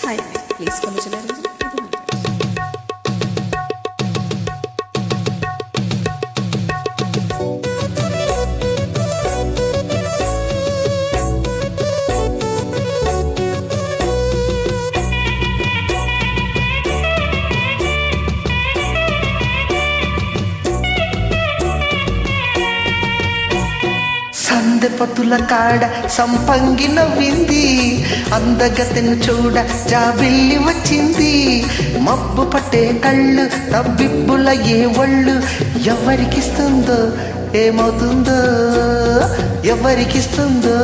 Hi please follow చేయాలి. సందె పతుల కాడ సంపంగి నవ్వింది, అందగతెను చూడ జాబిల్లి వచ్చింది. మబ్బు పట్టే కళ్ళు తబ్బిబ్బుల ఏ ఒళ్ళు, ఎవరికిస్తుందో ఏమవుతుందో, ఎవరికిస్తుందో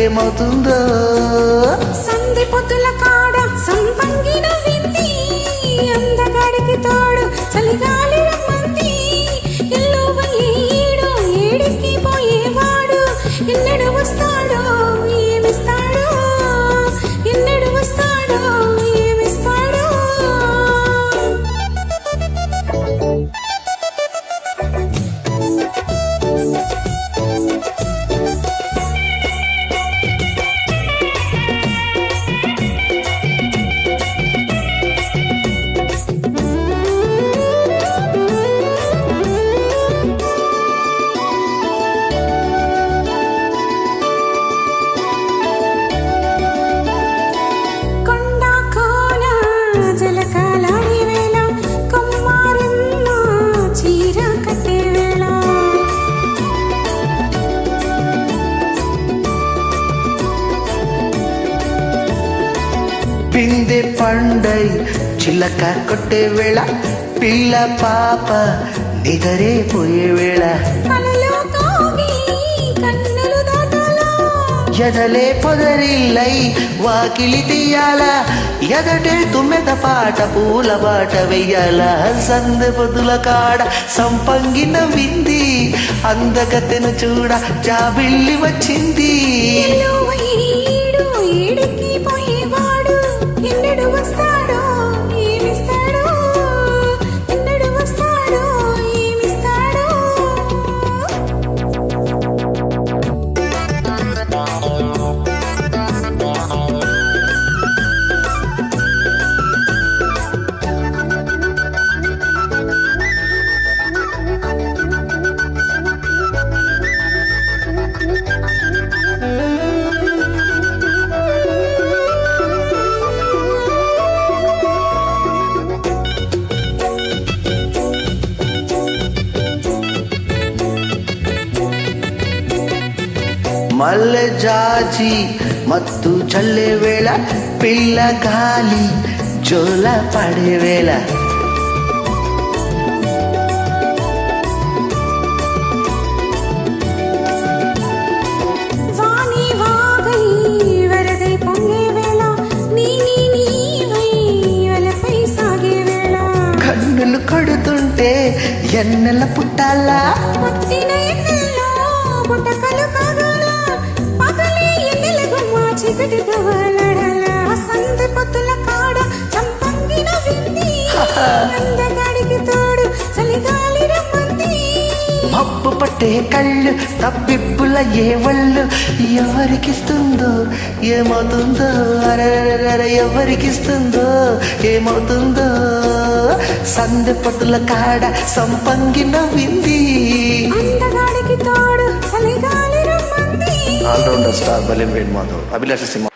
ఏమవుతుందో. సందె పతుల కాడ సంపంగి నవ్వింది, అందగాడికి తోడు చలిగాలి రమ్మంది. ఎన్నడు వస్తాడో ఏమిస్తాడో, ఎన్నడు వస్తాడో ఏమిస్తాడో. పిందె పండై చిలక కొట్టే వేళ, పిల్ల పాప నిదరే పోయే వేళ, ఎదలే పొదరిల్లై వాకిలి తీయాల, ఎదటే తుమ్మెద పాట పూల బాట వెయ్యాల. సందె పొద్దుల కాడ సంపంగి నవ్వింది, అందగతెను చూడ జాబిల్లి వచ్చింది. ఎన్నడు వస్తాడో ఏమిస్తాడో, ఎన్నడు వస్తాడో ఏమిస్తాడో. మల్లె జాజి మత్తు చల్లే వేళ, పిల్ల గాలి జోల పడే వేళ, వాణి వాగై వరదై పొంగే వేళ, నీవై వలపై సాగే వేళ, కన్నులు కొడుతుంటే ఎన్నెల పుట్టాలా, పుట్టిన ఎన్నెల్లో పుట్టకలు కాగాల, పగలే ఎన్నెల గుమ్మ చీకటి గవలడల. సందె పొద్దుల కాడ సంపంగి నవ్వింది, అందగాడికి తోడు చలిగాలి రమ్మంది. మబ్బు పట్టే కళ్ళు తబ్బిబ్బుల ఏ ఒళ్ళు, ఎవరికిస్తుందో ఏమవుతుందో, అరే ఎవరికిస్తుందో ఏమవుతుందో. సందె పొద్దుల కాడ సంపంగి నవ్వింది, అందగాడికి తోడు చలిగాలి రమ్మంది. ఆల్రౌండర్ స్టార్ బలిం వేణు మాధవ్, అభిలాష సింహ.